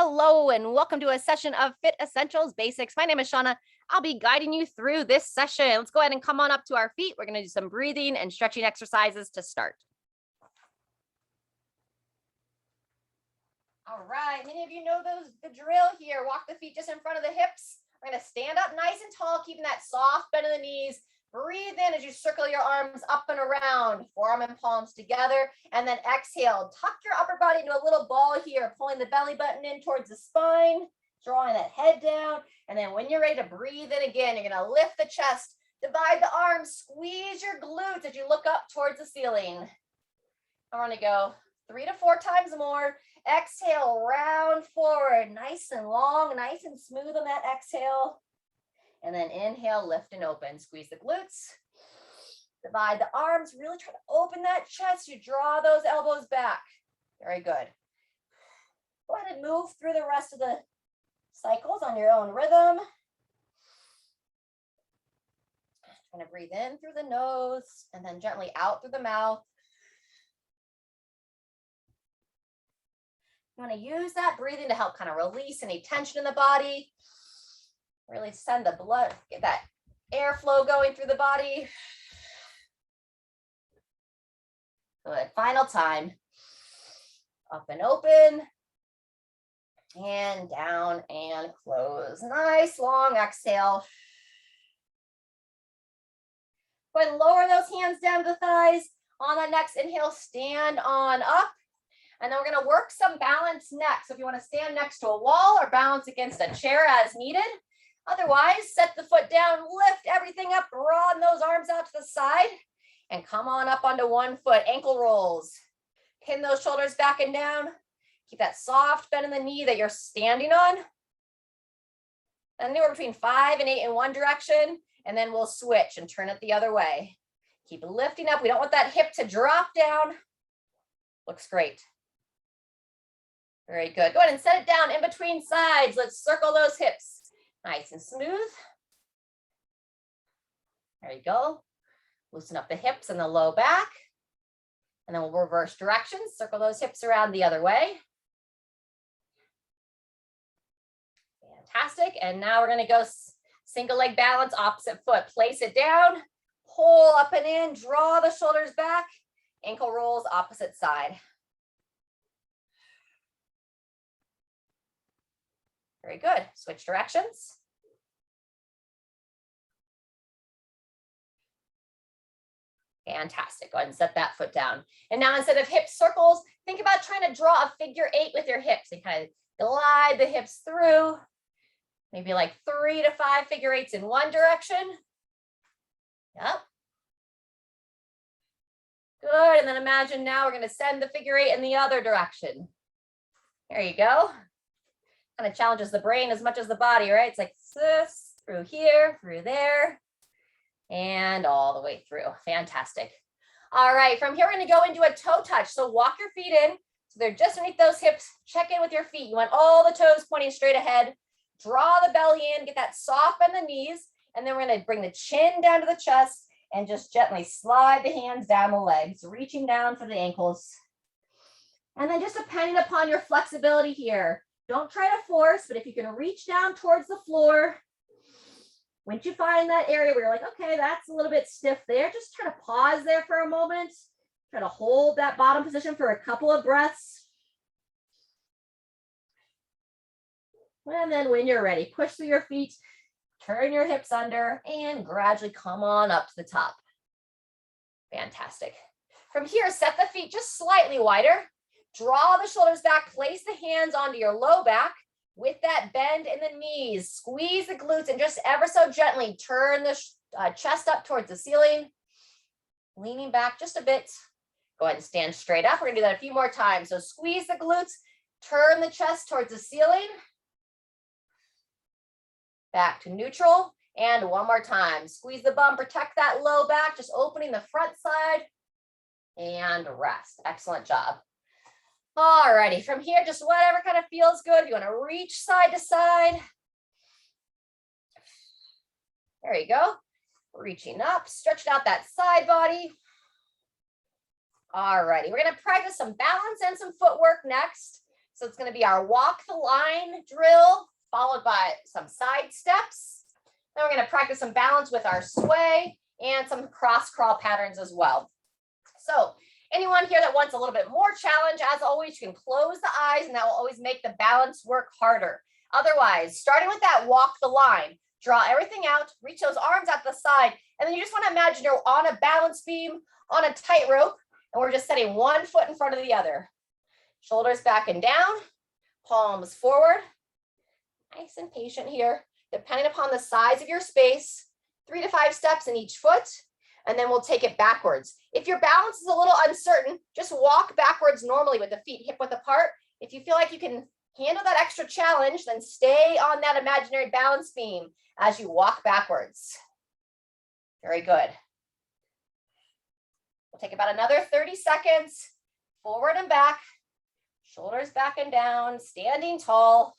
Hello and welcome to a session of Fit Essentials Basics. My name is Shauna. I'll be guiding you through this session. Let's go ahead and come on up to our feet. We're going to do some breathing and stretching exercises to start. All right, many of you know the drill here. Walk the feet just in front of the hips. We're going to stand up nice and tall, keeping that soft bend in the knees. Breathe in as you circle your arms up and around, forearm and palms together, and then exhale. Tuck your upper body into a little ball here, pulling the belly button in towards the spine, drawing that head down, and then when you're ready to breathe in again, you're going to lift the chest, divide the arms, squeeze your glutes as you look up towards the ceiling. I want to go 3 to 4 times more. Exhale, round forward, nice and long, nice and smooth on that exhale. And then inhale, lift and open. Squeeze the glutes. Divide the arms. Really try to open that chest. You draw those elbows back. Very good. Go ahead and move through the rest of the cycles on your own rhythm. Trying to breathe in through the nose and then gently out through the mouth. You want to use that breathing to help kind of release any tension in the body. Really send the blood, get that airflow going through the body. Good. Final time. Up and open. And down and close. Nice long exhale. Go ahead and lower those hands down to the thighs. On that next inhale, stand on up. And then we're going to work some balance next. So if you want to stand next to a wall or balance against a chair as needed. Otherwise, set the foot down, lift everything up, broaden those arms out to the side, and come on up onto one foot, ankle rolls. Pin those shoulders back and down. Keep that soft bend in the knee that you're standing on. Anywhere between 5 and 8 in one direction, and then we'll switch and turn it the other way. Keep lifting up. We don't want that hip to drop down. Looks great. Very good. Go ahead and set it down in between sides. Let's circle those hips. Nice and smooth. There you go. Loosen up the hips and the low back. And then we'll reverse directions. Circle those hips around the other way. Fantastic. And now we're going to go single leg balance, opposite foot. Place it down, pull up and in, draw the shoulders back, ankle rolls opposite side. Very good. Switch directions. Fantastic. Go ahead and set that foot down. And now instead of hip circles, think about trying to draw a figure 8 with your hips. You kind of glide the hips through. Maybe like 3 to 5 figure 8s in one direction. Yep. Good. And then imagine now we're going to send the figure 8 in the other direction. There you go. Kind of challenges the brain as much as the body, right? It's like this, through here, through there, and all the way through. Fantastic. All right, from here, we're going to go into a toe touch. So walk your feet in. So they're just underneath those hips. Check in with your feet. You want all the toes pointing straight ahead. Draw the belly in, get that soft bend in the knees. And then we're going to bring the chin down to the chest and just gently slide the hands down the legs, reaching down for the ankles. And then just depending upon your flexibility here, don't try to force, but if you can reach down towards the floor, once you find that area where you're like, okay, that's a little bit stiff there, just try to pause there for a moment. Try to hold that bottom position for a couple of breaths. And then when you're ready, push through your feet, turn your hips under, and gradually come on up to the top. Fantastic. From here, set the feet just slightly wider. Draw the shoulders back, place the hands onto your low back with that bend in the knees. Squeeze the glutes and just ever so gently turn the chest up towards the ceiling. Leaning back just a bit. Go ahead and stand straight up. We're going to do that a few more times. So squeeze the glutes, turn the chest towards the ceiling. Back to neutral. And one more time. Squeeze the bum, protect that low back, just opening the front side. And rest. Excellent job. All righty, from here, just whatever kind of feels good. You want to reach side to side. There you go. Reaching up, stretching out that side body. All righty, we're going to practice some balance and some footwork next. So it's going to be our walk the line drill, followed by some side steps. Then we're going to practice some balance with our sway and some cross crawl patterns as well. So anyone here that wants a little bit more challenge, as always, you can close the eyes and that will always make the balance work harder. Otherwise, starting with that walk the line, draw everything out, reach those arms at the side, and then you just want to imagine you're on a balance beam, on a tightrope, and we're just setting one foot in front of the other. Shoulders back and down, palms forward. Nice and patient here, depending upon the size of your space, 3 to 5 steps in each foot, and then we'll take it backwards. If your balance is a little uncertain, just walk backwards normally with the feet hip width apart. If you feel like you can handle that extra challenge, then stay on that imaginary balance beam as you walk backwards. Very good. We'll take about another 30 seconds, forward and back, shoulders back and down, standing tall.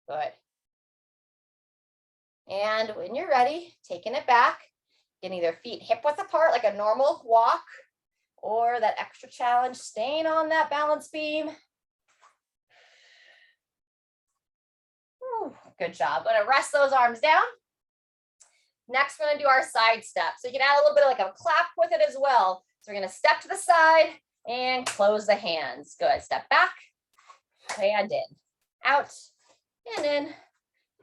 Good. And when you're ready, taking it back, getting either feet hip width apart like a normal walk, or that extra challenge, staying on that balance beam. Ooh, good job. I'm going to rest those arms down. Next, we're going to do our side step. So you can add a little bit of like a clap with it as well. So we're going to step to the side and close the hands. Good. Step back and in, out and in,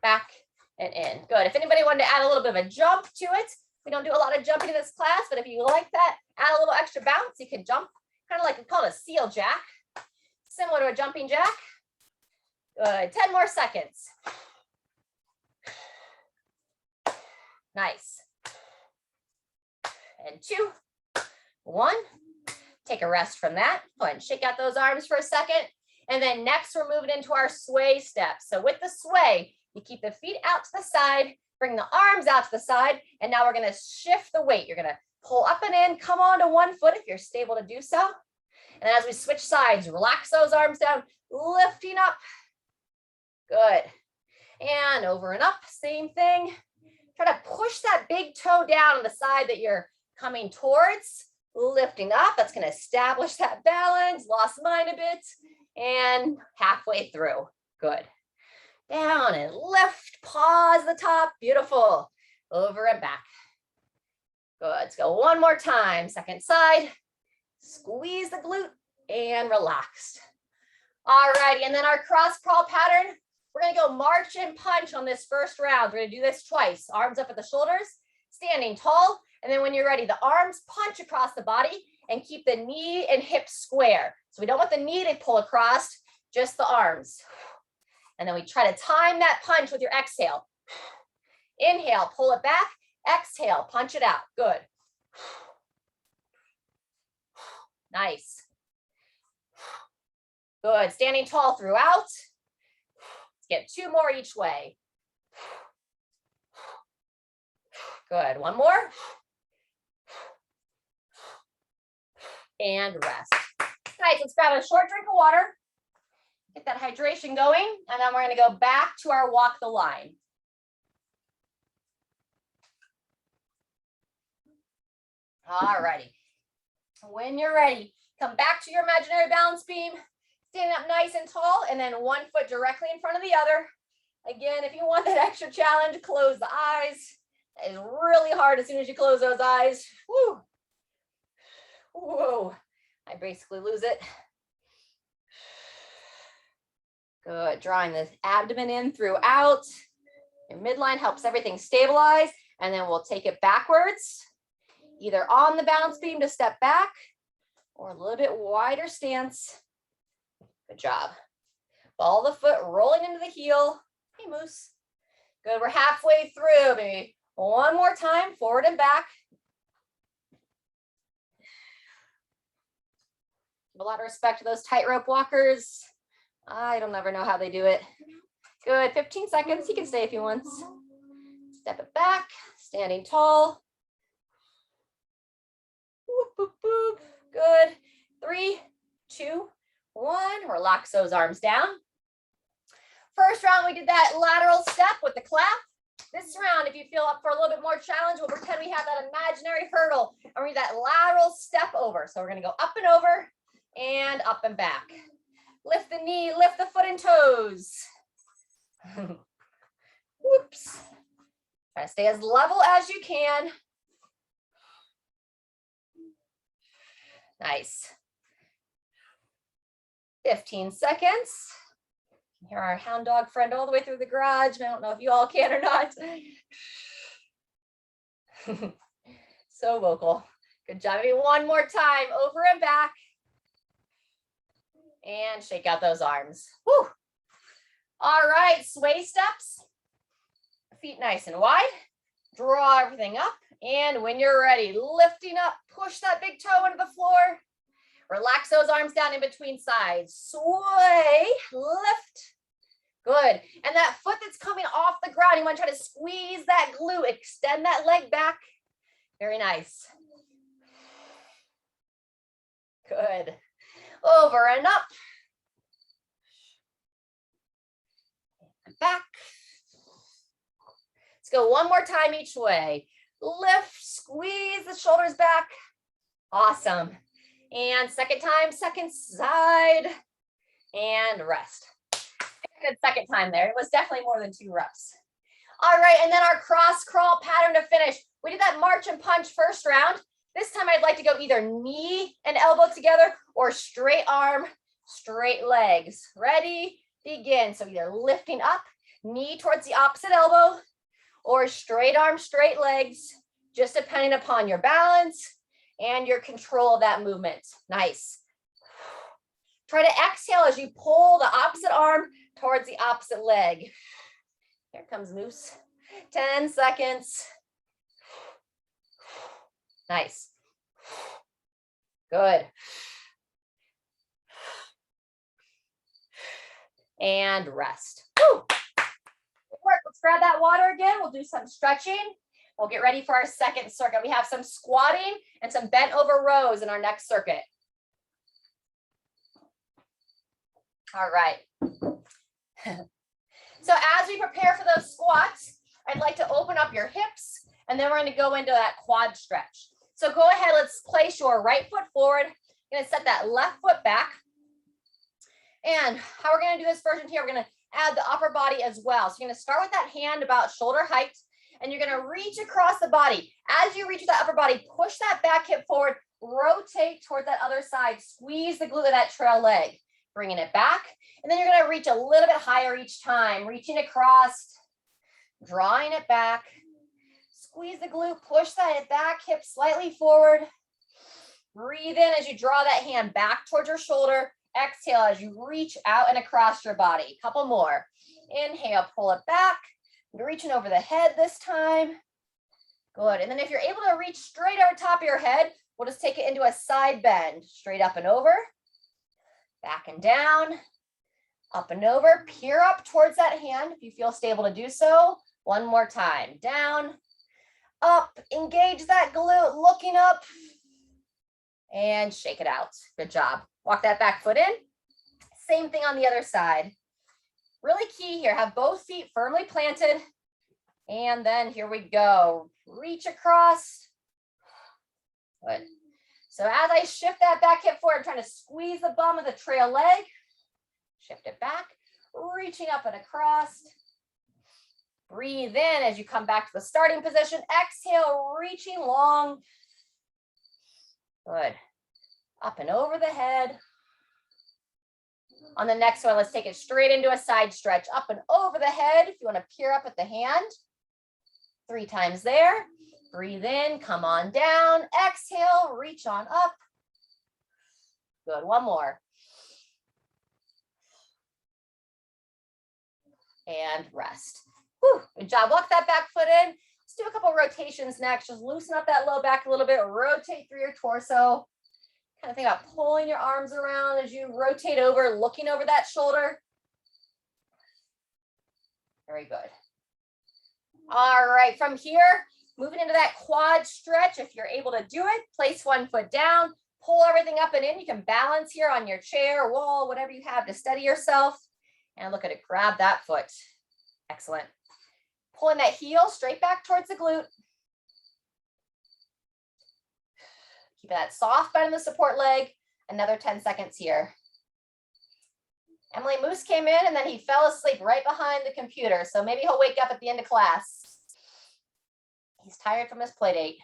back and in. Good. If anybody wanted to add a little bit of a jump to it, we don't do a lot of jumping in this class, but if you like that, add a little extra bounce, you can jump, kind of like we call it a seal jack, similar to a jumping jack. Good. 10 more seconds. Nice. And 2, 1. Take a rest from that. Go ahead and shake out those arms for a second. And then next, we're moving into our sway step. So with the sway, you keep the feet out to the side, bring the arms out to the side, and now we're going to shift the weight. You're going to pull up and in, come on to one foot if you're stable to do so. And as we switch sides, relax those arms down, lifting up. Good. And over and up, same thing. Try to push that big toe down on the side that you're coming towards, lifting up. That's going to establish that balance. Lost mine a bit. And halfway through. Good. Down and lift, pause the top. Beautiful. Over and back. Good. Let's go one more time. Second side. Squeeze the glute and relaxed. All righty. And then our cross crawl pattern. We're going to go march and punch on this first round. We're going to do this twice. Arms up at the shoulders, standing tall. And then when you're ready, the arms punch across the body and keep the knee and hip square. So we don't want the knee to pull across, just the arms. And then we try to time that punch with your exhale. Inhale, pull it back. Exhale, punch it out. Good. Nice. Good. Standing tall throughout. Get 2 more each way. Good. One more. And rest. Nice. Let's grab a short drink of water. Get that hydration going. And then we're going to go back to our walk the line. All righty. When you're ready, come back to your imaginary balance beam. Standing up nice and tall, and then one foot directly in front of the other. Again, if you want that extra challenge, close the eyes. That is really hard as soon as you close those eyes. Woo. Whoa. I basically lose it. Good. Drawing the abdomen in throughout. Your midline helps everything stabilize, and then we'll take it backwards, either on the balance beam to step back, or a little bit wider stance. Good job. Ball the foot rolling into the heel. Hey, Moose. Good. We're halfway through. Maybe one more time, forward and back. Give a lot of respect to those tightrope walkers. I don't ever know how they do it. Good. 15 seconds. You can stay if you want. Step it back. Standing tall. Boop, boop, boop. Good. 3, 2, 1. Relax those arms down. First round, we did that lateral step with the clap. This round, if you feel up for a little bit more challenge, we'll pretend we have that imaginary hurdle and we do that lateral step over. over. So we're going to go up and over and up and back. Lift the knee, lift the foot and toes. Whoops. Try to stay as level as you can. Nice. 15 seconds. Hear our hound dog friend all the way through the garage. I don't know if you all can or not. So vocal. Good job. Maybe one more time. Over and back. And shake out those arms. Woo. All right, sway steps. Feet nice and wide. Draw everything up. And when you're ready, lifting up, push that big toe into the floor. Relax those arms down in between sides. Sway, lift. Good. And that foot that's coming off the ground, you want to try to squeeze that glute, extend that leg back. Very nice. Good. Over and up. And back. Let's go one more time each way. Lift, squeeze the shoulders back. Awesome. And second time, second side. And rest. Good second time there. It was definitely more than 2 reps. All right, and then our cross crawl pattern to finish. We did that march and punch first round. This time I'd like to go either knee and elbow together or straight arm, straight legs. Ready? Begin. So either lifting up, knee towards the opposite elbow, or straight arm, straight legs, just depending upon your balance and your control of that movement. Nice. Try to exhale as you pull the opposite arm towards the opposite leg. Here comes Moose. 10 seconds. Nice. Good. And rest. Woo. Let's grab that water again. We'll do some stretching. We'll get ready for our second circuit. We have some squatting and some bent over rows in our next circuit. All right. So as we prepare for those squats, I'd like to open up your hips, and then we're going to go into that quad stretch. So go ahead, let's place your right foot forward. You're going to set that left foot back. And how we're going to do this version here, we're going to add the upper body as well. So you're going to start with that hand about shoulder height, and you're going to reach across the body. As you reach that upper body, push that back hip forward, rotate toward that other side, squeeze the glute of that trail leg, bringing it back. And then you're going to reach a little bit higher each time, reaching across, drawing it back, squeeze the glute, push that back hip slightly forward. Breathe in as you draw that hand back towards your shoulder. Exhale as you reach out and across your body. A couple more. Inhale, pull it back. You're reaching over the head this time. Good. And then if you're able to reach straight over top of your head, we'll just take it into a side bend. Straight up and over. Back and down. Up and over. Peer up towards that hand if you feel stable to do so. One more time. Down. Up. Engage that glute. Looking up. And shake it out. Good job. Walk that back foot in. Same thing on the other side. Really key here, have both feet firmly planted. And then here we go. Reach across. Good. So as I shift that back hip forward, I'm trying to squeeze the bum of the trail leg. Shift it back, reaching up and across. Breathe in as you come back to the starting position. Exhale, reaching long. Good. Up and over the head. On the next one, let's take it straight into a side stretch. Up and over the head. If you want to peer up at the hand. 3 times there. Breathe in, come on down. Exhale, reach on up. Good, one more. And rest. Whew, good job. Walk that back foot in. Let's do a couple rotations next. Just loosen up that low back a little bit. Rotate through your torso. Kind of think about pulling your arms around as you rotate over, looking over that shoulder. Very good. All right, from here, moving into that quad stretch. If you're able to do it, place one foot down, pull everything up and in. You can balance here on your chair, wall, whatever you have to steady yourself. And look at it, grab that foot. Excellent. Pulling that heel straight back towards the glute. Keep that soft bend in the support leg. Another 10 seconds here. Emily Moose came in and then he fell asleep right behind the computer. So maybe he'll wake up at the end of class. He's tired from his play date.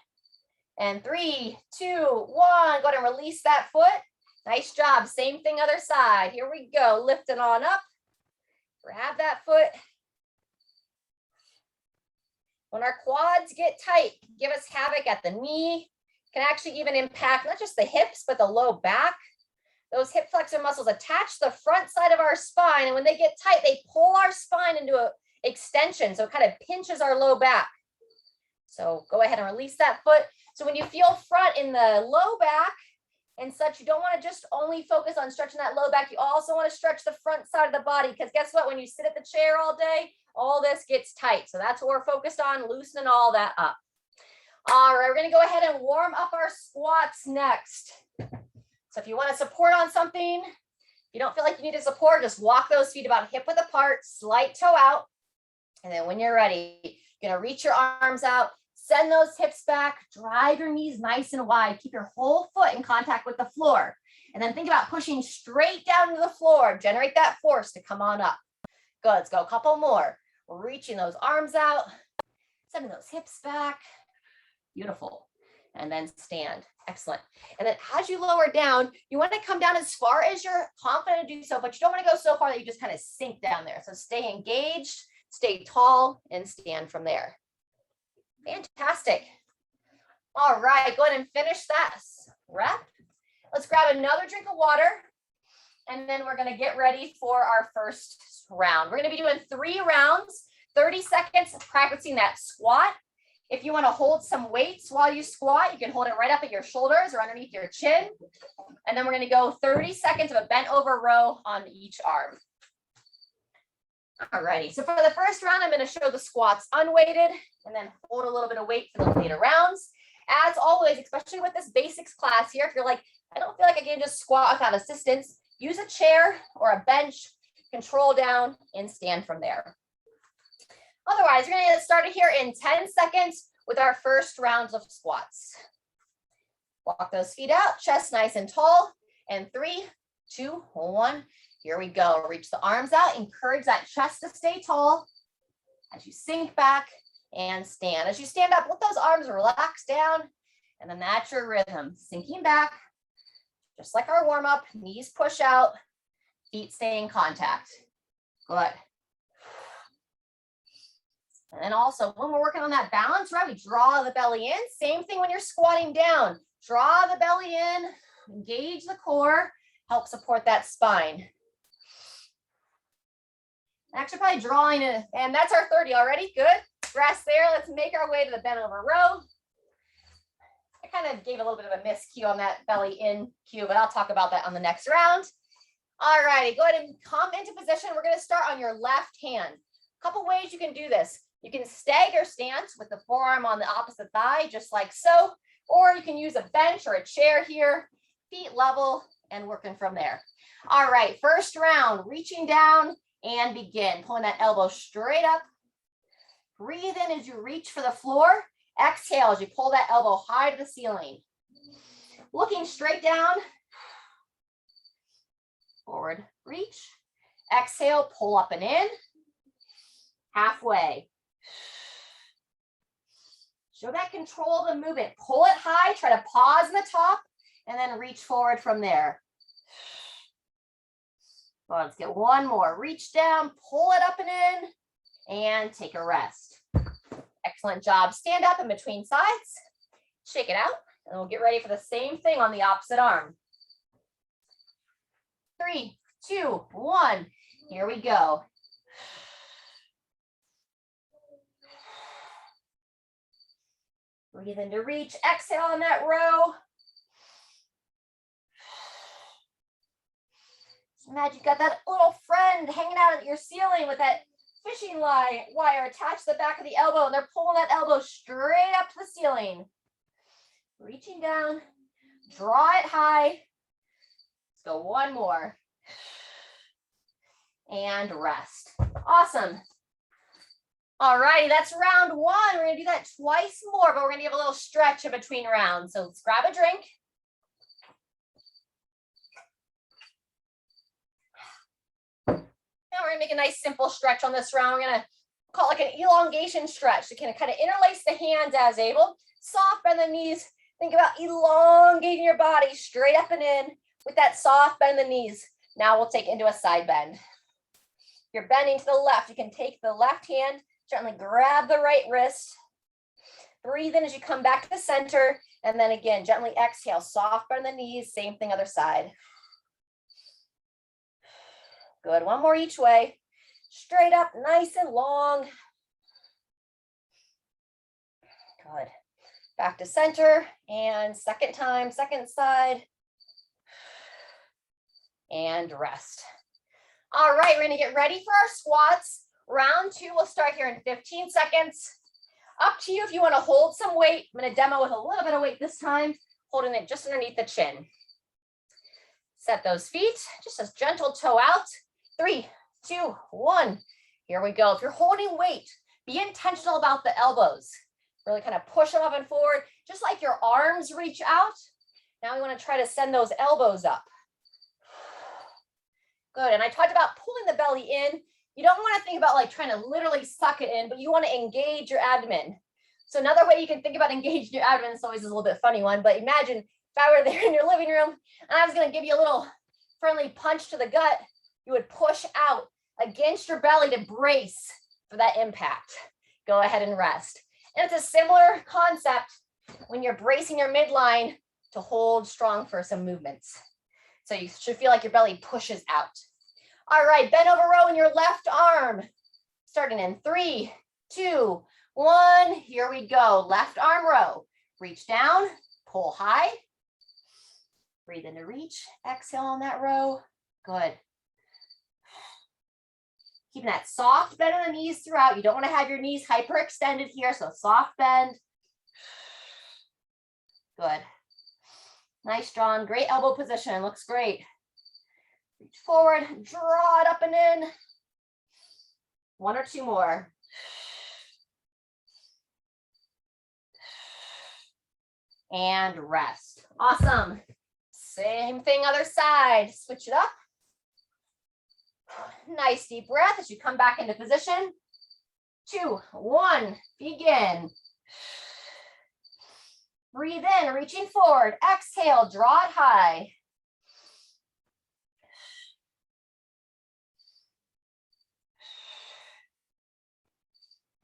And 3, 2, 1, go ahead and release that foot. Nice job. Same thing other side. Here we go. Lifting on up. Grab that foot. When our quads get tight, give us havoc at the knee. Can actually even impact not just the hips, but the low back. Those hip flexor muscles attach the front side of our spine. And when they get tight, they pull our spine into an extension. So it kind of pinches our low back. So go ahead and release that foot. So when you feel front in the low back and such, you don't want to just only focus on stretching that low back. You also want to stretch the front side of the body, because guess what? When you sit at the chair all day, all this gets tight. So that's what we're focused on, loosening all that up. All right, we're going to go ahead and warm up our squats next. So if you want to support on something, if you don't feel like you need to support, just walk those feet about hip width apart, slight toe out. And then when you're ready, you're going to reach your arms out, send those hips back, drive your knees nice and wide, keep your whole foot in contact with the floor. And then think about pushing straight down to the floor, generate that force to come on up. Good, let's go a couple more. Reaching those arms out, sending those hips back. Beautiful. And then stand. Excellent. And then as you lower down, you want to come down as far as you're confident to do so, but you don't want to go so far that you just kind of sink down there. So stay engaged, stay tall, and stand from there. Fantastic. All right, go ahead and finish that rep. Let's grab another drink of water, and then we're going to get ready for our first round. We're going to be doing 3 rounds, 30 seconds practicing that squat. If you want to hold some weights while you squat, you can hold it right up at your shoulders or underneath your chin. And then we're going to go 30 seconds of a bent over row on each arm. All righty, so for the first round, I'm going to show the squats unweighted and then hold a little bit of weight for the later rounds. As always, especially with this basics class here, if you're like, I don't feel like I can just squat without assistance, use a chair or a bench, control down, and stand from there. Otherwise, we're going to get started here in 10 seconds with our first rounds of squats. Walk those feet out, chest nice and tall, and 3, 2, 1. Here we go. Reach the arms out. Encourage that chest to stay tall as you sink back and stand. As you stand up, let those arms relax down, and then that's your rhythm. Sinking back, just like our warm-up. Knees push out, feet stay in contact. Good. And then also, when we're working on that balance, right, we draw the belly in. Same thing when you're squatting down. Draw the belly in, engage the core, help support that spine. Actually, probably drawing it, and that's our 30 already. Good. Rest there. Let's make our way to the bent over row. I kind of gave a little bit of a miscue on that belly in cue, but I'll talk about that on the next round. All righty, go ahead and come into position. We're going to start on your left hand. A couple ways you can do this. You can stagger stance with the forearm on the opposite thigh, just like so, or you can use a bench or a chair here, feet level, and working from there. All right, first round, reaching down and begin. Pulling that elbow straight up. Breathe in as you reach for the floor. Exhale as you pull that elbow high to the ceiling. Looking straight down. Forward, reach. Exhale, pull up and in. Halfway. Show that control of the movement. Pull it high, try to pause in the top, and then reach forward from there. Well, let's get one more. Reach down, pull it up and in, and take a rest. Excellent job. Stand up in between sides. Shake it out, and we'll get ready for the same thing on the opposite arm. 3, 2, 1. Here we go. Breathe in to reach. Exhale on that row. Imagine you've got that little friend hanging out at your ceiling with that fishing wire attached to the back of the elbow, and they're pulling that elbow straight up to the ceiling. Reaching down, draw it high. Let's go one more. And rest. Awesome. All righty, that's round 1. We're gonna do that twice more, but we're gonna give a little stretch in between rounds. So let's grab a drink. a nice simple stretch on this round. We're gonna call it like an elongation stretch. So you can kind of interlace the hands as able, soft bend the knees. Think about elongating your body straight up and in with that soft bend in the knees. Now we'll take into a side bend. If you're bending to the left, you can take the left hand, gently grab the right wrist. Breathe in as you come back to the center. And then again, gently exhale, soft bend the knees, same thing other side. Good, one more each way. Straight up, nice and long. Good. Back to center and second time, second side. And rest. All right, we're gonna get ready for our squats. Round two, we'll start here in 15 seconds. Up to you if you wanna hold some weight. I'm gonna demo with a little bit of weight this time, holding it just underneath the chin. Set those feet, just a gentle toe out. 3, 2, 1. Here we go. If you're holding weight, be intentional about the elbows. Really kind of push them up and forward, just like your arms reach out. Now we want to try to send those elbows up. Good, and I talked about pulling the belly in. You don't want to think about like trying to literally suck it in, but you want to engage your abdomen. So another way you can think about engaging your abdomen, it's always a little bit funny one, but imagine if I were there in your living room and I was going to give you a little friendly punch to the gut, you would push out against your belly to brace for that impact. Go ahead and rest. And it's a similar concept when you're bracing your midline to hold strong for some movements. So you should feel like your belly pushes out. All right, bend over row in your left arm. Starting in 3, 2, 1. Here we go. Left arm row. Reach down, pull high. Breathe in to reach. Exhale on that row. Good. Keeping that soft bend in the knees throughout. You don't want to have your knees hyperextended here, so soft bend. Good. Nice, strong, great elbow position. Looks great. Reach forward, draw it up and in. 1 or 2 more. And rest. Awesome. Same thing, other side. Switch it up. Nice deep breath as you come back into position. 2, 1, begin. Breathe in, reaching forward. Exhale, draw it high.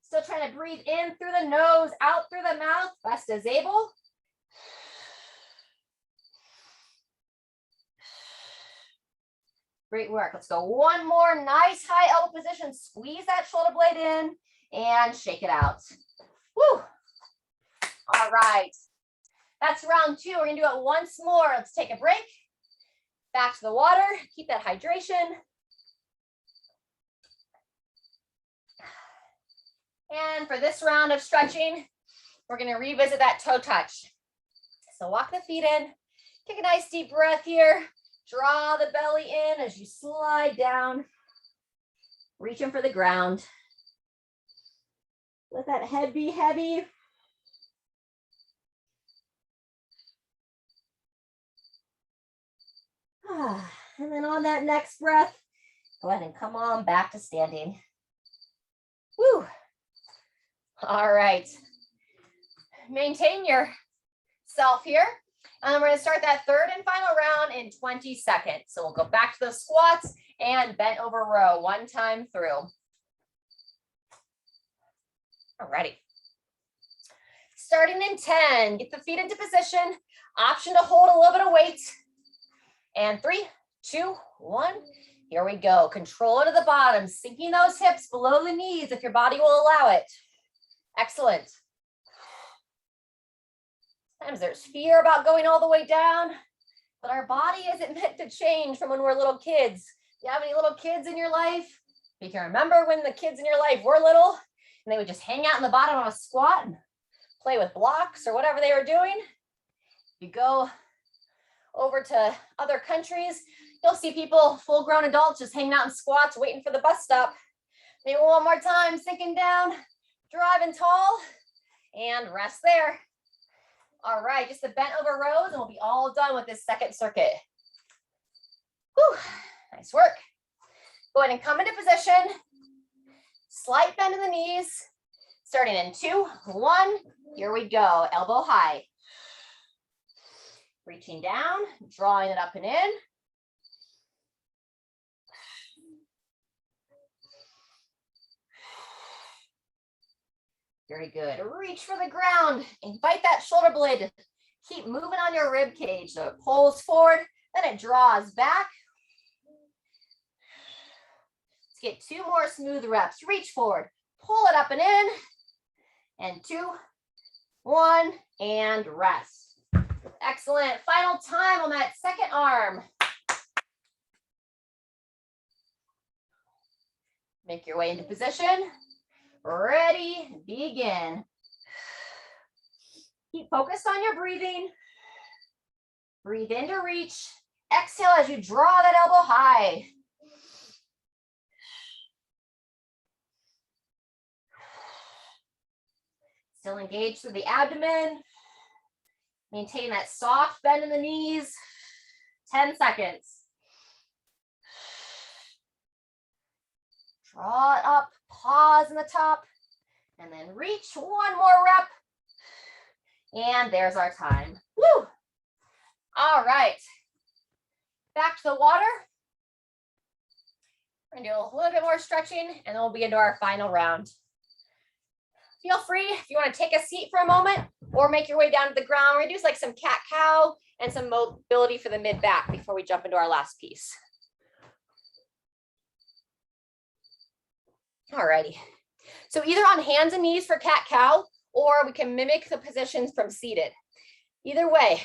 Still trying to breathe in through the nose, out through the mouth, best as able. Great work. Let's go one more. Nice high elbow position. Squeeze that shoulder blade in and shake it out. Woo. All right. That's round 2. We're going to do it once more. Let's take a break. Back to the water. Keep that hydration. And for this round of stretching, we're going to revisit that toe touch. So walk the feet in. Take a nice deep breath here. Draw the belly in as you slide down, reaching for the ground. Let that head be heavy. And then on that next breath, go ahead and come on back to standing. Woo. All right. Maintain yourself here. And we're going to start that third and final round in 20 seconds. So we'll go back to the squats and bent over row one time through. Alrighty. Starting in 10, get the feet into position. Option to hold a little bit of weight. And 3, 2, 1. Here we go. Control it to the bottom, sinking those hips below the knees if your body will allow it. Excellent. Sometimes there's fear about going all the way down, but our body isn't meant to change from when we're little kids. Do you have any little kids in your life? You can remember when the kids in your life were little and they would just hang out in the bottom of a squat and play with blocks or whatever they were doing. You go over to other countries, you'll see people, full-grown adults, just hanging out in squats, waiting for the bus stop. Maybe one more time, sinking down, driving tall, and rest there. All right, just the bent over rows, and we'll be all done with this second circuit. Whew, nice work. Go ahead and come into position. Slight bend in the knees. Starting in 2, 1. Here we go. Elbow high. Reaching down, drawing it up and in. Very good. Reach for the ground. Invite that shoulder blade to keep moving on your rib cage. So it pulls forward, then it draws back. Let's get 2 more smooth reps. Reach forward, pull it up and in. And 2, 1, and rest. Excellent. Final time on that second arm. Make your way into position. Ready, begin. Keep focused on your breathing. Breathe in to reach. Exhale as you draw that elbow high. Still engaged through the abdomen. Maintain that soft bend in the knees. 10 seconds. Draw it up, pause in the top, and then reach. 1 more rep. And there's our time. Woo! All right. Back to the water. We're gonna do a little bit more stretching, and then we'll be into our final round. Feel free if you want to take a seat for a moment or make your way down to the ground. We're gonna do like some cat-cow and some mobility for the mid-back before we jump into our last piece. Alrighty. So either on hands and knees for cat-cow, or we can mimic the positions from seated. Either way,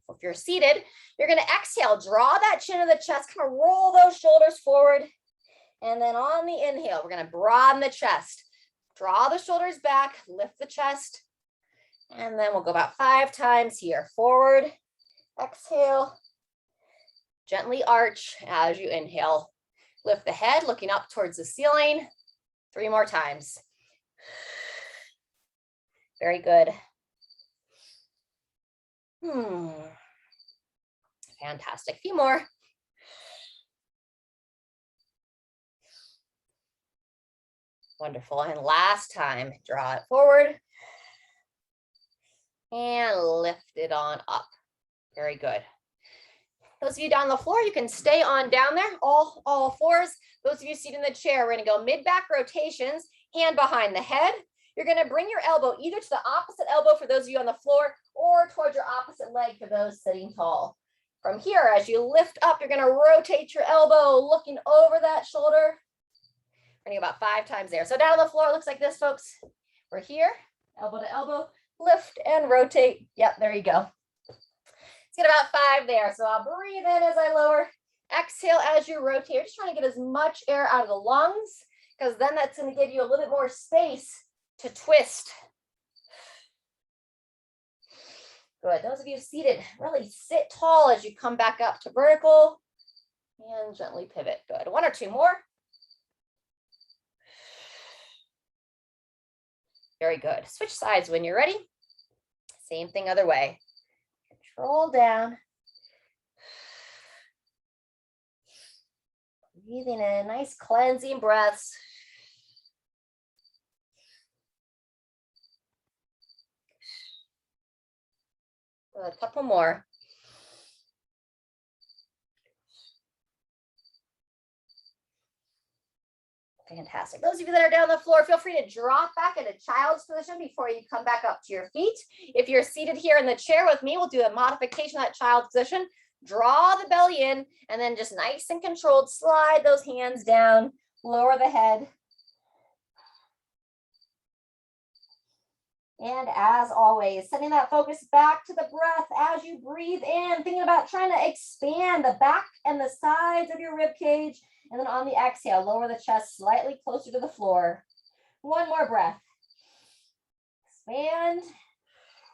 if you're seated, you're gonna exhale, draw that chin to the chest, kind of roll those shoulders forward. And then on the inhale, we're gonna broaden the chest. Draw the shoulders back, lift the chest, and then we'll go about 5 times here. Forward, exhale, gently arch as you inhale. Lift the head, looking up towards the ceiling. 3 more times. Very good. Fantastic. A few more. Wonderful. And last time, draw it forward and lift it on up. Very good. Those of you down on the floor, you can stay on down there, all fours. Those of you seated in the chair, we're going to go mid-back rotations, hand behind the head. You're going to bring your elbow either to the opposite elbow for those of you on the floor or towards your opposite leg for those sitting tall. From here, as you lift up, you're going to rotate your elbow, looking over that shoulder. We're going to go about 5 times there. So down on the floor, it looks like this, folks. We're here, elbow to elbow, lift and rotate. Yep, there you go. Let's get about 5 there. So I'll breathe in as I lower. Exhale as you rotate. You're just trying to get as much air out of the lungs, because then that's going to give you a little bit more space to twist. Good. Those of you seated, really sit tall as you come back up to vertical and gently pivot. Good. 1 or 2 more. Very good. Switch sides when you're ready. Same thing other way. Control down. Breathing in, nice cleansing breaths. A couple more. Fantastic. Those of you that are down on the floor, feel free to drop back into child's position before you come back up to your feet. If you're seated here in the chair with me, we'll do a modification of that child's position. Draw the belly in, and then just nice and controlled, slide those hands down, lower the head. And as always, sending that focus back to the breath as you breathe in, thinking about trying to expand the back and the sides of your rib cage. And then on the exhale, lower the chest slightly closer to the floor. 1 more breath. Expand,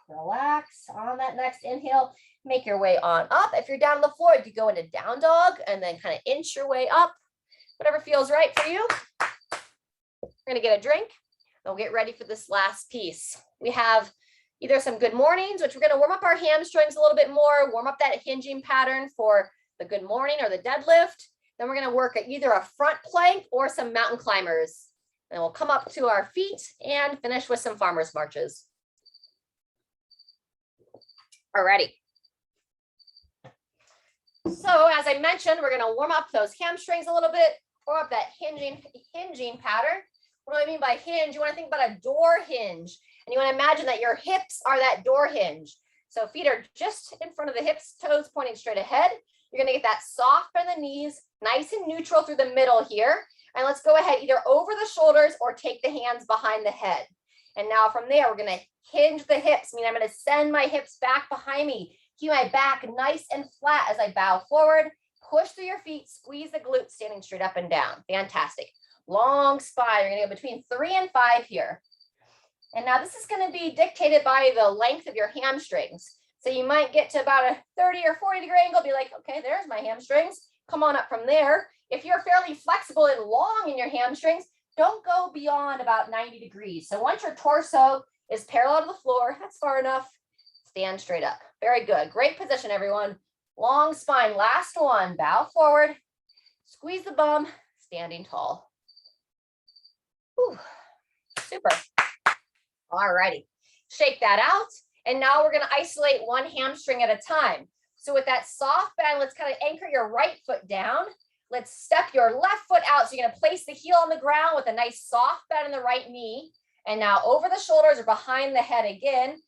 relax. On that next inhale, make your way on up. If you're down on the floor, you go into down dog and then kind of inch your way up. Whatever feels right for you. We're gonna get a drink. We'll get ready for this last piece. We have either some good mornings, which we're going to warm up our hamstrings a little bit more, warm up that hinging pattern for the good morning or the deadlift. Then we're going to work at either a front plank or some mountain climbers. And we'll come up to our feet and finish with some farmer's marches. Alrighty. So as I mentioned, we're going to warm up those hamstrings a little bit, warm up that hinging pattern. What do I mean by hinge? You want to think about a door hinge, and you want to imagine that your hips are that door hinge. So feet are just in front of the hips, toes pointing straight ahead. You're going to get that soft bend in the knees, nice and neutral through the middle here. And let's go ahead either over the shoulders or take the hands behind the head. And now from there, we're going to hinge the hips, meaning I'm going to send my hips back behind me. Keep my back nice and flat as I bow forward. Push through your feet, squeeze the glutes, standing straight up and down. Fantastic. Long spine. You're going to go between 3 and 5 here. And now this is going to be dictated by the length of your hamstrings. So you might get to about a 30 or 40 degree angle, be like, okay, there's my hamstrings. Come on up from there. If you're fairly flexible and long in your hamstrings, don't go beyond about 90 degrees. So once your torso is parallel to the floor, that's far enough. Stand straight up. Very good. Great position, everyone. Long spine. Last one. Bow forward. Squeeze the bum. Standing tall. Whew. Super. All righty. Shake that out. And now we're going to isolate one hamstring at a time. So with that soft bend, let's kind of anchor your right foot down. Let's step your left foot out. So you're going to place the heel on the ground with a nice soft bend in the right knee. And now over the shoulders or behind the head again.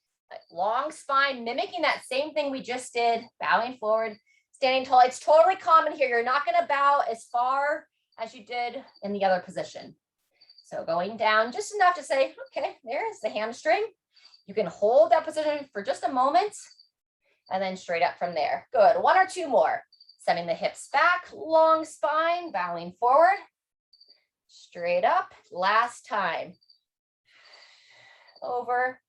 Long spine, mimicking that same thing we just did. Bowing forward, standing tall. It's totally common here. You're not going to bow as far as you did in the other position. So going down just enough to say, okay, there's the hamstring. You can hold that position for just a moment and then straight up from there. Good. 1 or 2 more. Sending the hips back, long spine, bowing forward, straight up. Last time. Over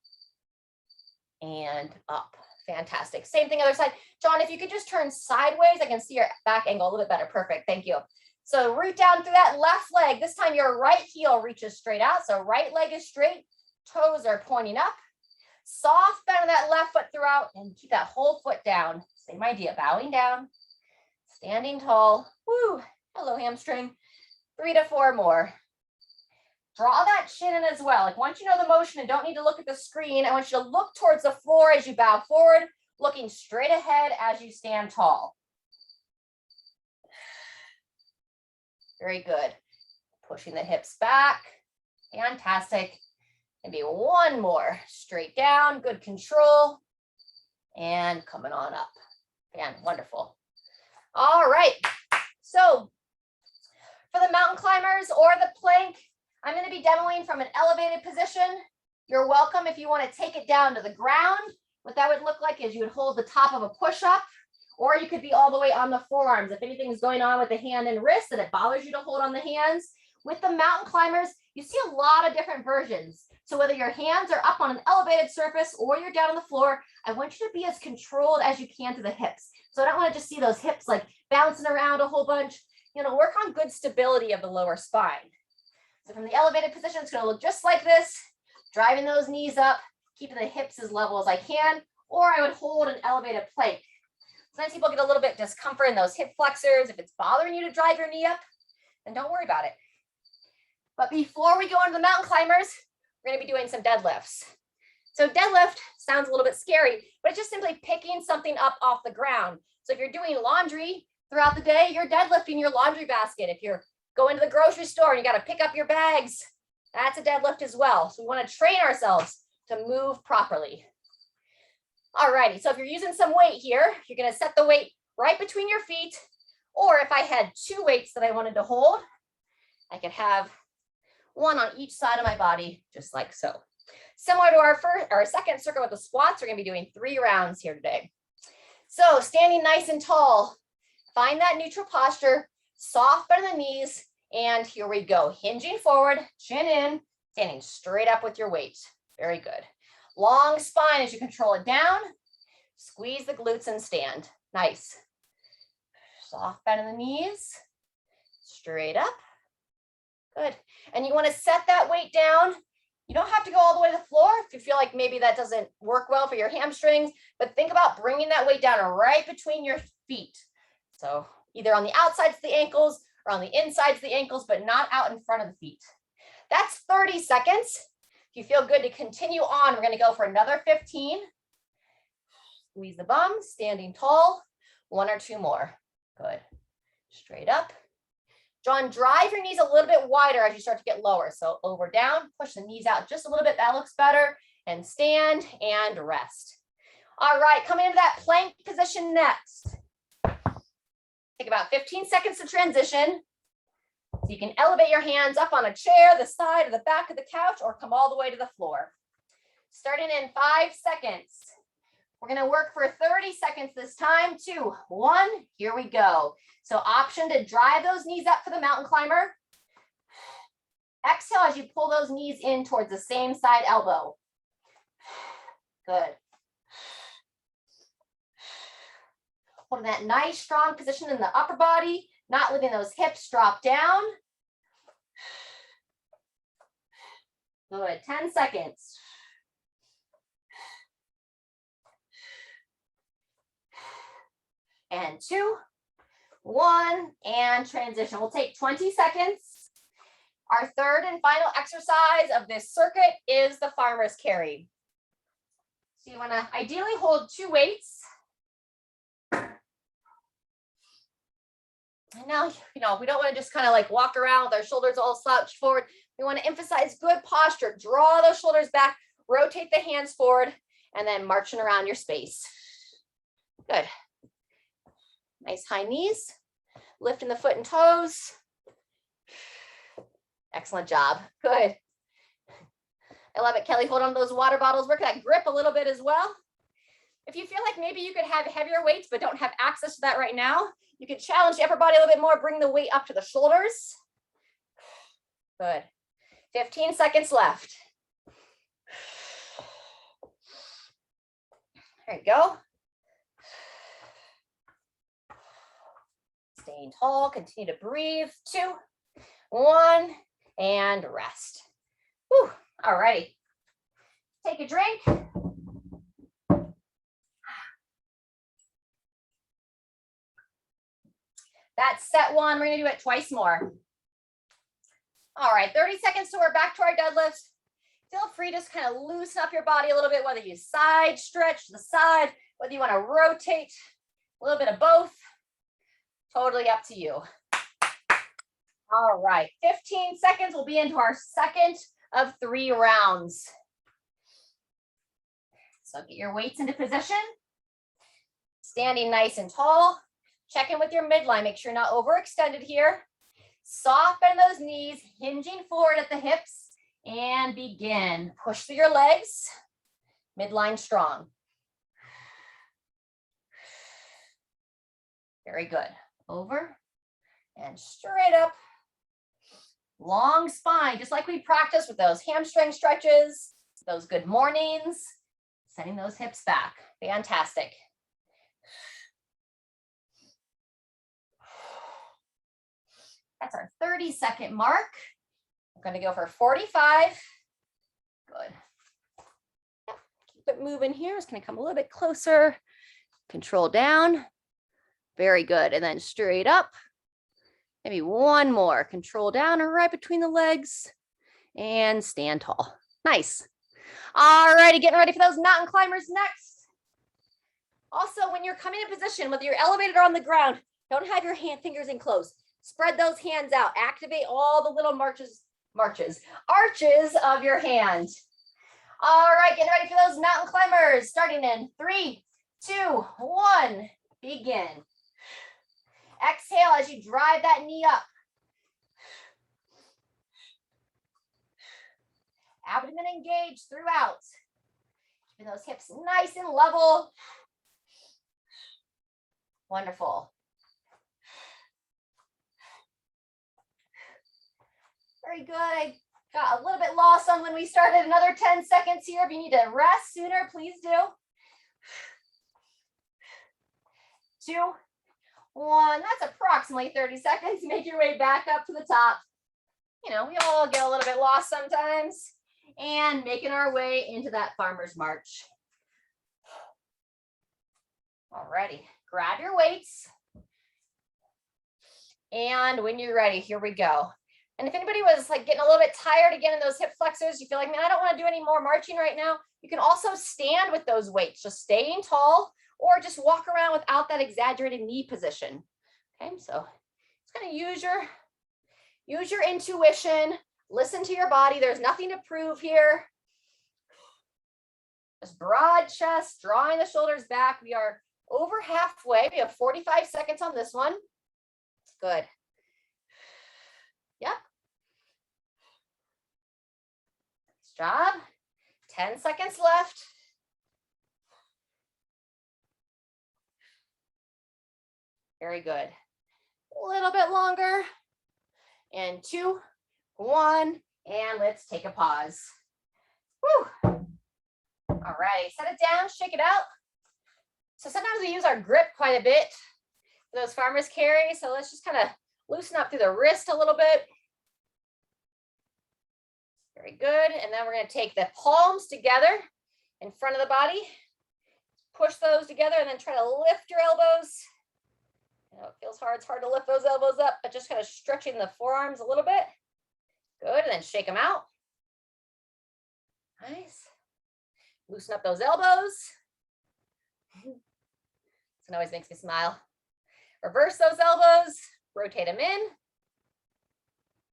and up. Fantastic. Same thing other side. John, if you could just turn sideways, I can see your back angle a little bit better. Perfect. Thank you. So root down through that left leg. This time your right heel reaches straight out. So right leg is straight. Toes are pointing up. Soft bend of that left foot throughout and keep that whole foot down. Same idea. Bowing down. Standing tall. Woo. Hello, hamstring. 3 to 4 more. Draw that chin in as well. Like once you know the motion and don't need to look at the screen, I want you to look towards the floor as you bow forward, looking straight ahead as you stand tall. Very good. Pushing the hips back. Fantastic. Maybe 1 more. Straight down. Good control. And coming on up. Man, wonderful. All right. So for the mountain climbers or the plank, I'm going to be demoing from an elevated position. You're welcome if you want to take it down to the ground. What that would look like is you would hold the top of a push-up, or you could be all the way on the forearms. If anything's going on with the hand and wrist and it bothers you to hold on the hands. With the mountain climbers, you see a lot of different versions. So whether your hands are up on an elevated surface or you're down on the floor, I want you to be as controlled as you can to the hips. So I don't want to just see those hips like bouncing around a whole bunch. You know, work on good stability of the lower spine. So from the elevated position, it's going to look just like this, driving those knees up, keeping the hips as level as I can, or I would hold an elevated plank. Sometimes people get a little bit discomfort in those hip flexors. If it's bothering you to drive your knee up, then don't worry about it. But before we go into the mountain climbers, we're going to be doing some deadlifts. So deadlift sounds a little bit scary, but it's just simply picking something up off the ground. So if you're doing laundry throughout the day, you're deadlifting your laundry basket. If you're going to the grocery store and you got to pick up your bags, that's a deadlift as well. So we want to train ourselves to move properly. All righty, so if you're using some weight here, you're going to set the weight right between your feet. Or if I had 2 weights that I wanted to hold, I could have 1 on each side of my body, just like so. Similar to our second circuit with the squats, we're going to be doing 3 rounds here today. So standing nice and tall, find that neutral posture, soft bend in the knees, and here we go. Hinging forward, chin in, standing straight up with your weight. Very good. Long spine as you control it down. Squeeze the glutes and stand. Nice. Soft bend in the knees, straight up. Good. And you want to set that weight down. You don't have to go all the way to the floor if you feel like maybe that doesn't work well for your hamstrings, but think about bringing that weight down right between your feet. So either on the outsides of the ankles or on the insides of the ankles, but not out in front of the feet. That's 30 seconds. If you feel good to continue on, we're going to go for another 15. Squeeze the bum, standing tall, 1 or 2 more. Good. Straight up. John, drive your knees a little bit wider as you start to get lower. So over, down, push the knees out just a little bit. That looks better. And stand and rest. All right, coming into that plank position next. Take about 15 seconds to transition. So you can elevate your hands up on a chair, the side or the back of the couch, or come all the way to the floor. Starting in 5 seconds. We're going to work for 30 seconds this time. 2, 1, here we go. So option to drive those knees up for the mountain climber. Exhale as you pull those knees in towards the same side elbow. Good. Holding that nice strong position in the upper body, not letting those hips drop down. Good, 10 seconds. And 2, 1, and transition. We'll take 20 seconds. Our third and final exercise of this circuit is the farmer's carry. So you want to ideally hold 2 weights. And now, we don't want to just kind of like walk around with our shoulders all slouched forward. We want to emphasize good posture. Draw those shoulders back, rotate the hands forward, and then marching around your space. Good. Nice high knees, lifting the foot and toes. Excellent job. Good. I love it, Kelly. Hold on to those water bottles. Work that grip a little bit as well. If you feel like maybe you could have heavier weights but don't have access to that right now, you can challenge the upper body a little bit more. Bring the weight up to the shoulders. Good. 15 seconds left. There you go. Staying tall, continue to breathe. 2, 1, and rest. Whew. All righty. Take a drink. That's set 1. We're going to do it twice more. All right, 30 seconds till we're back to our deadlift. Feel free to just kind of loosen up your body a little bit, whether you side stretch to the side, whether you want to rotate, a little bit of both. Totally up to you. All right, 15 seconds. We'll be into our second of 3 rounds. So get your weights into position. Standing nice and tall. Check in with your midline. Make sure you're not overextended here. Soft bend those knees, hinging forward at the hips, and begin. Push through your legs. Midline strong. Very good. Over and straight up. Long spine, just like we practiced with those hamstring stretches, those good mornings, sending those hips back. Fantastic. That's our 30-second mark. We're going to go for 45. Good. Yep. Keep it moving here. It's going to come a little bit closer. Control down. Very good. And then straight up. Maybe 1 more. Control down or right between the legs. And stand tall. Nice. All righty, getting ready for those mountain climbers next. Also, when you're coming in position, whether you're elevated or on the ground, don't have your fingers in close. Spread those hands out. Activate all the little arches of your hand. All right, getting ready for those mountain climbers. Starting in 3, 2, 1. Begin. Exhale as you drive that knee up. Abdomen engaged throughout. Keeping those hips nice and level. Wonderful. Very good. I got a little bit lost on when we started. Another 10 seconds here. If you need to rest sooner, please do. 2, 1. That's approximately 30 seconds. Make your way back up to the top. We all get a little bit lost sometimes. And making our way into that farmer's march. Alrighty, grab your weights. And when you're ready, here we go. And if anybody was like getting a little bit tired again in those hip flexors, you feel like, man, I don't want to do any more marching right now. You can also stand with those weights, just staying tall, or just walk around without that exaggerated knee position. Okay, so it's going to use your intuition, listen to your body. There's nothing to prove here. Just broad chest, drawing the shoulders back. We are over halfway. We have 45 seconds on this one. Good. Yep. Nice job. 10 seconds left. Very good. A little bit longer. And 2, 1, and let's take a pause. Woo. All right, set it down, shake it out. So sometimes we use our grip quite a bit for those farmer's carries. So let's just kind of loosen up through the wrist a little bit. Very good. And then we're going to take the palms together in front of the body. Push those together and then try to lift your elbows. I know it feels hard. It's hard to lift those elbows up, but just kind of stretching the forearms a little bit. Good. And then shake them out. Nice. Loosen up those elbows. This always makes me smile. Reverse those elbows. Rotate them in.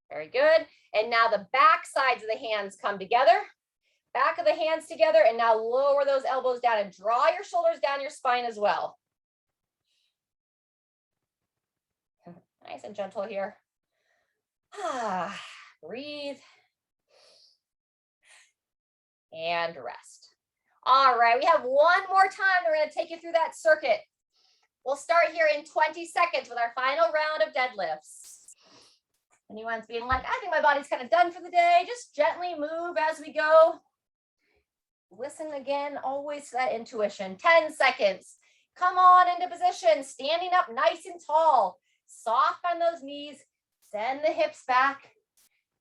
Very good. And now the back sides of the hands come together. Back of the hands together. And now lower those elbows down and draw your shoulders down your spine as well. Nice and gentle here. Breathe. And rest. All right, we have one more time. We're going to take you through that circuit. We'll start here in 20 seconds with our final round of deadlifts. Anyone's being like, I think my body's kind of done for the day. Just gently move as we go. Listen again, always to that intuition. 10 seconds. Come on into position, standing up nice and tall. Soft on those knees. Send the hips back.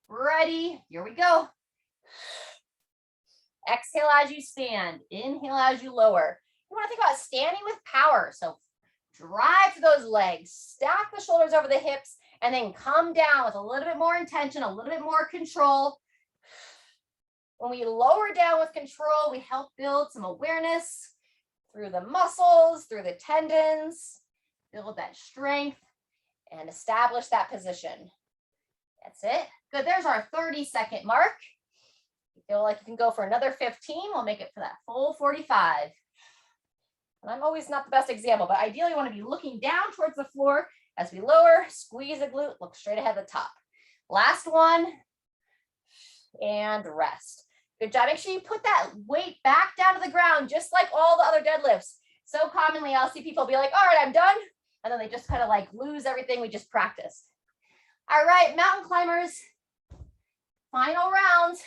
Ready? Here we go. Exhale as you stand. Inhale as you lower. You want to think about standing with power. So drive to those legs. Stack the shoulders over the hips. And then come down with a little bit more intention, a little bit more control. When we lower down with control, we help build some awareness through the muscles, through the tendons, build that strength, and establish that position. That's it. Good. There's our 30-second mark. You feel like you can go for another 15. We'll make it for that full 45. And I'm always not the best example, but ideally you want to be looking down towards the floor. As we lower, squeeze the glute, look straight ahead of the top. Last one, and rest. Good job. Make sure you put that weight back down to the ground, just like all the other deadlifts. So commonly, I'll see people be like, all right, I'm done. And then they just kind of like lose everything we just practiced. All right, mountain climbers, final round.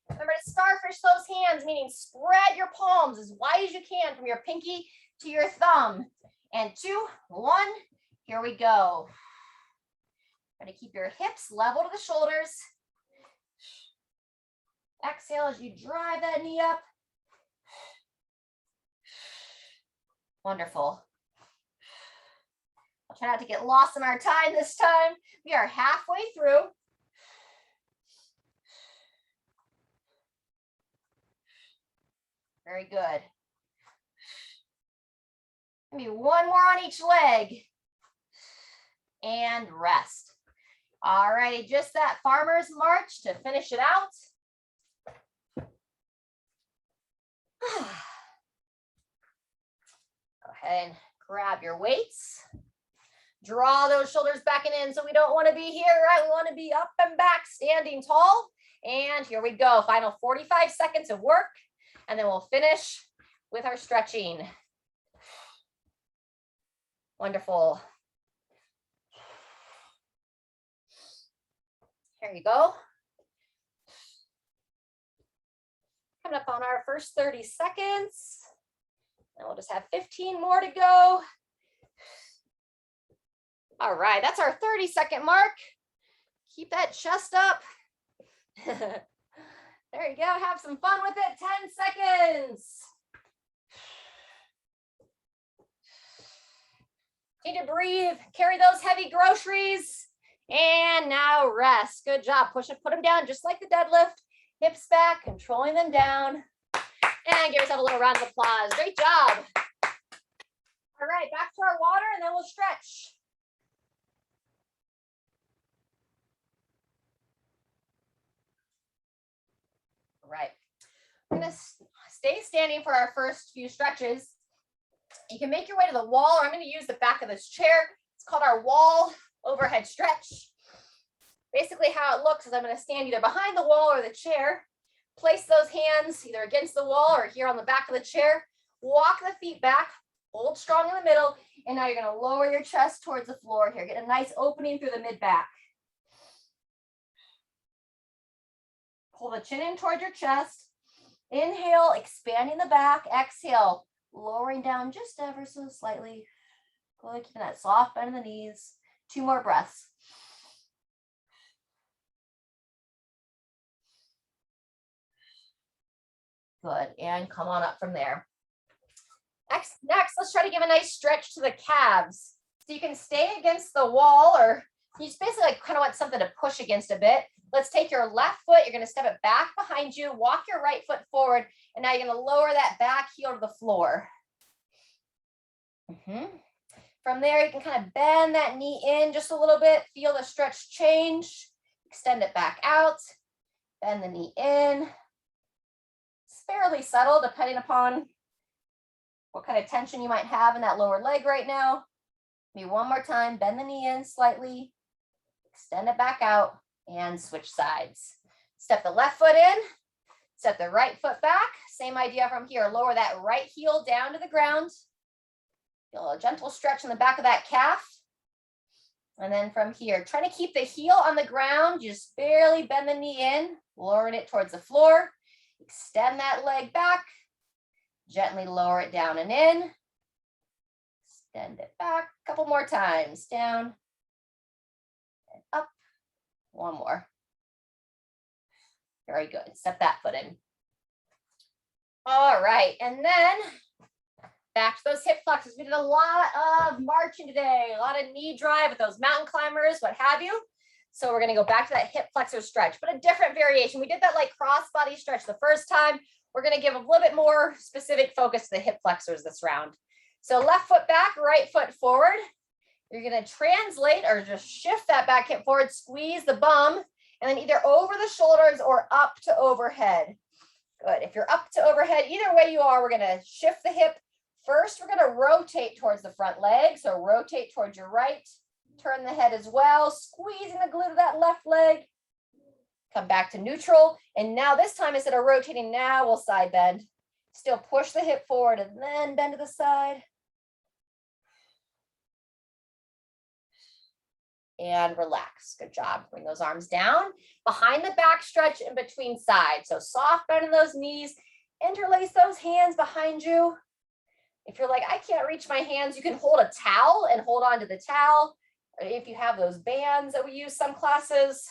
Remember to starfish those hands, meaning spread your palms as wide as you can from your pinky to your thumb. And 2, 1, here we go. Try to keep your hips level to the shoulders. Exhale as you drive that knee up. Wonderful. I'll try not to get lost in our time this time. We are halfway through. Very good. Maybe one more on each leg. And rest. All righty, just that farmer's march to finish it out. Go ahead and grab your weights. Draw those shoulders back and in. So we don't want to be here, right? We want to be up and back, standing tall. And here we go. Final 45 seconds of work. And then we'll finish with our stretching. Wonderful. Here you go. Coming up on our first 30 seconds. And we'll just have 15 more to go. All right, that's our 30-second mark. Keep that chest up. There you go. Have some fun with it. 10 seconds. Need to breathe, carry those heavy groceries. And now rest. Good job. Push it, put them down just like the deadlift. Hips back, controlling them down. And give yourself a little round of applause. Great job. All right, back to our water and then we'll stretch. All right. We're going to stay standing for our first few stretches. You can make your way to the wall, or I'm going to use the back of this chair. It's called our wall overhead stretch. Basically how it looks is I'm going to stand either behind the wall or the chair, place those hands either against the wall or here on the back of the chair, walk the feet back, hold strong in the middle, and now you're going to lower your chest towards the floor here. Get a nice opening through the mid-back. Pull the chin in towards your chest. Inhale, expanding the back. Exhale, lowering down just ever so slightly. Good, keeping that soft bend in the knees. 2 more breaths. Good, and come on up from there. Next, let's try to give a nice stretch to the calves. So you can stay against the wall, or you just basically like kind of want something to push against a bit. Let's take your left foot, you're going to step it back behind you, walk your right foot forward, and now you're going to lower that back heel to the floor. From there, you can kind of bend that knee in just a little bit, feel the stretch change, extend it back out, bend the knee in. It's fairly subtle depending upon what kind of tension you might have in that lower leg right now. Maybe one more time, bend the knee in slightly, extend it back out, and switch sides. Step the left foot in, step the right foot back. Same idea from here. Lower that right heel down to the ground. Feel a gentle stretch in the back of that calf. And then from here, trying to keep the heel on the ground, just barely bend the knee in, lowering it towards the floor. Extend that leg back. Gently lower it down and in. Extend it back. A couple more times. Down and up. One more. Very good. Step that foot in. All right. And then back to those hip flexors. We did a lot of marching today, a lot of knee drive with those mountain climbers, what have you. So we're going to go back to that hip flexor stretch, but a different variation. We did that like cross body stretch the first time. We're going to give a little bit more specific focus to the hip flexors this round. So left foot back, right foot forward. You're going to translate or just shift that back hip forward, squeeze the bum, and then either over the shoulders or up to overhead. Good. If you're up to overhead, either way you are, we're going to shift the hip. First, we're going to rotate towards the front leg. So rotate towards your right. Turn the head as well, squeezing the glute of that left leg. Come back to neutral. And now this time, instead of rotating, now we'll side bend. Still push the hip forward and then bend to the side. And relax. Good job. Bring those arms down. Behind the back stretch in between sides. So soft bend in those knees. Interlace those hands behind you. If you're like, I can't reach my hands, you can hold a towel and hold on to the towel. If you have those bands that we use some classes,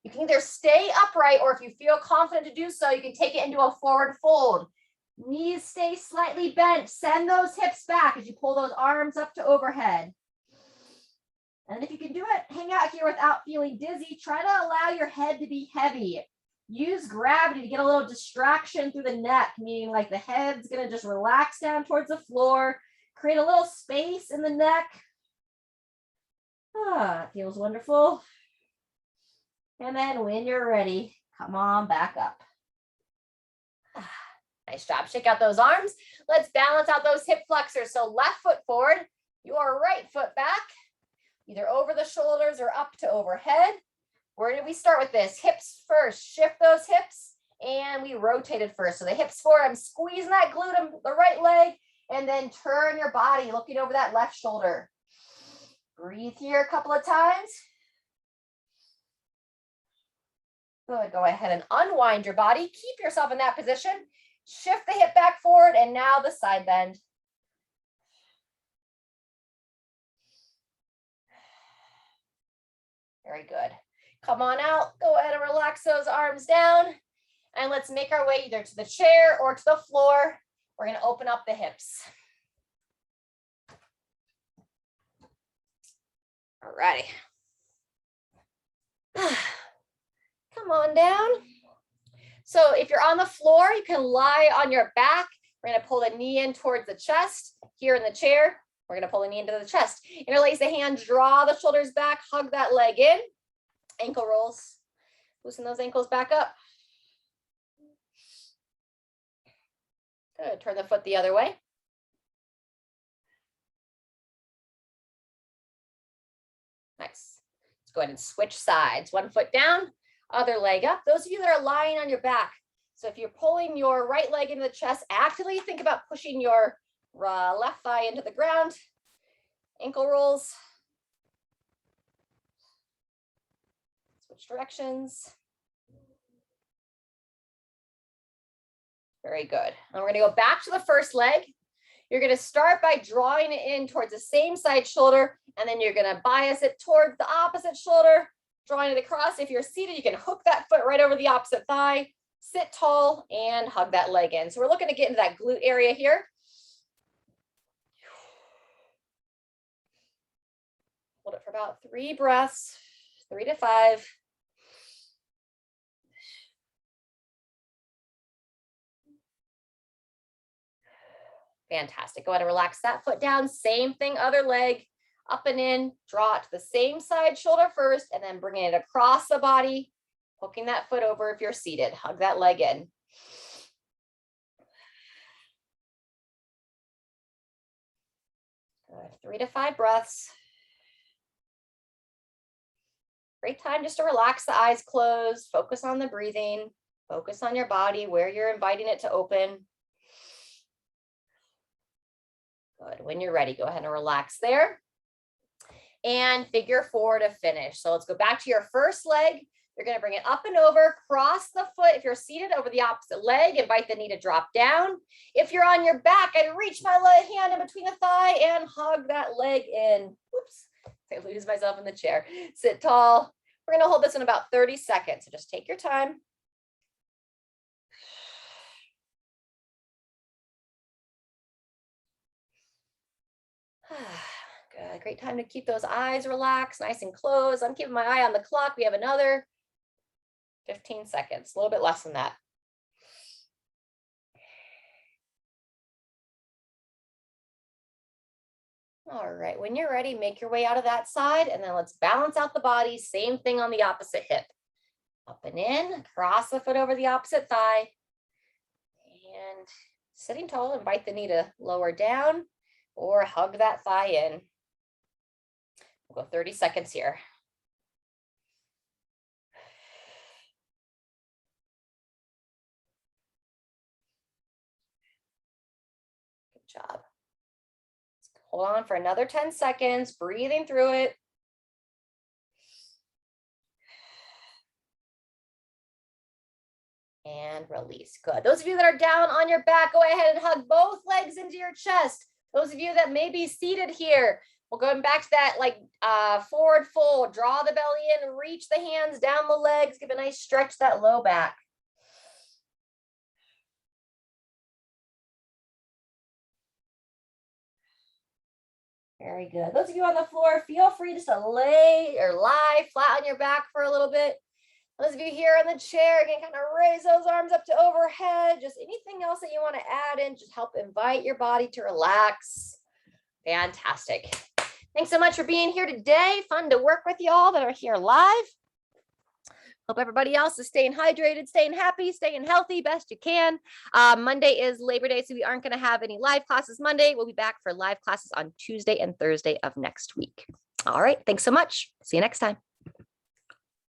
you can either stay upright, or if you feel confident to do so, you can take it into a forward fold. Knees stay slightly bent. Send those hips back as you pull those arms up to overhead. And if you can do it, hang out here without feeling dizzy. Try to allow your head to be heavy. Use gravity to get a little distraction through the neck, meaning like the head's going to just relax down towards the floor, create a little space in the neck. It feels wonderful. And then when you're ready, come on back up. Nice job. Shake out those arms. Let's balance out those hip flexors. So left foot forward, your right foot back, either over the shoulders or up to overhead. Where did we start with this? Hips first. Shift those hips. And we rotated first. So the hips forward, I'm squeezing that glute on the right leg. And then turn your body, looking over that left shoulder. Breathe here a couple of times. Good. Go ahead and unwind your body. Keep yourself in that position. Shift the hip back forward. And now the side bend. Very good. Come on out. Go ahead and relax those arms down. And let's make our way either to the chair or to the floor. We're going to open up the hips. righty. Come on down. So if you're on the floor, you can lie on your back. We're going to pull the knee in towards the chest. Here in the chair, we're going to pull the knee into the chest. Interlace the hands, draw the shoulders back, hug that leg in. Ankle rolls. Loosen those ankles back up. Good. Turn the foot the other way. Nice. Let's go ahead and switch sides. One foot down, other leg up. Those of you that are lying on your back, so if you're pulling your right leg into the chest, actively think about pushing your left thigh into the ground. Ankle rolls. Switch directions. Very good. And we're going to go back to the first leg. You're going to start by drawing it in towards the same side shoulder, and then you're going to bias it towards the opposite shoulder, drawing it across. If you're seated, you can hook that foot right over the opposite thigh, sit tall, and hug that leg in. So we're looking to get into that glute area here. Hold it for about 3 breaths, 3 to 5. Fantastic. Go ahead and relax that foot down. Same thing, other leg, up and in, draw it to the same side shoulder first, and then bringing it across the body, hooking that foot over if you're seated. Hug that leg in. Good. 3 to 5 breaths. Great time just to relax the eyes closed, focus on the breathing, focus on your body, where you're inviting it to open. Good. When you're ready, go ahead and relax there. And figure 4 to finish. So let's go back to your first leg. You're going to bring it up and over, cross the foot. If you're seated, over the opposite leg, invite the knee to drop down. If you're on your back, I'd reach my hand in between the thigh and hug that leg in. Oops, I lose myself in the chair. Sit tall. We're going to hold this in about 30 seconds. So just take your time. Good. Great time to keep those eyes relaxed, nice and closed. I'm keeping my eye on the clock. We have another 15 seconds, a little bit less than that. All right, when you're ready, make your way out of that side, and then let's balance out the body. Same thing on the opposite hip. Up and in, cross the foot over the opposite thigh. And sitting tall, invite the knee to lower down or hug that thigh in. We'll go 30 seconds here. Good job. Hold on for another 10 seconds, breathing through it. And release. Good. Those of you that are down on your back, go ahead and hug both legs into your chest. Those of you that may be seated here, we'll go back to that forward fold. Draw the belly in, reach the hands down the legs, give a nice stretch to that low back. Very good. Those of you on the floor, feel free just to lay or lie flat on your back for a little bit. Those of you here in the chair, again, kind of raise those arms up to overhead. Just anything else that you want to add in, just help invite your body to relax. Fantastic. Thanks so much for being here today. Fun to work with you all that are here live. Hope everybody else is staying hydrated, staying happy, staying healthy, best you can. Monday is Labor Day, so we aren't going to have any live classes Monday. We'll be back for live classes on Tuesday and Thursday of next week. All right. Thanks so much. See you next time.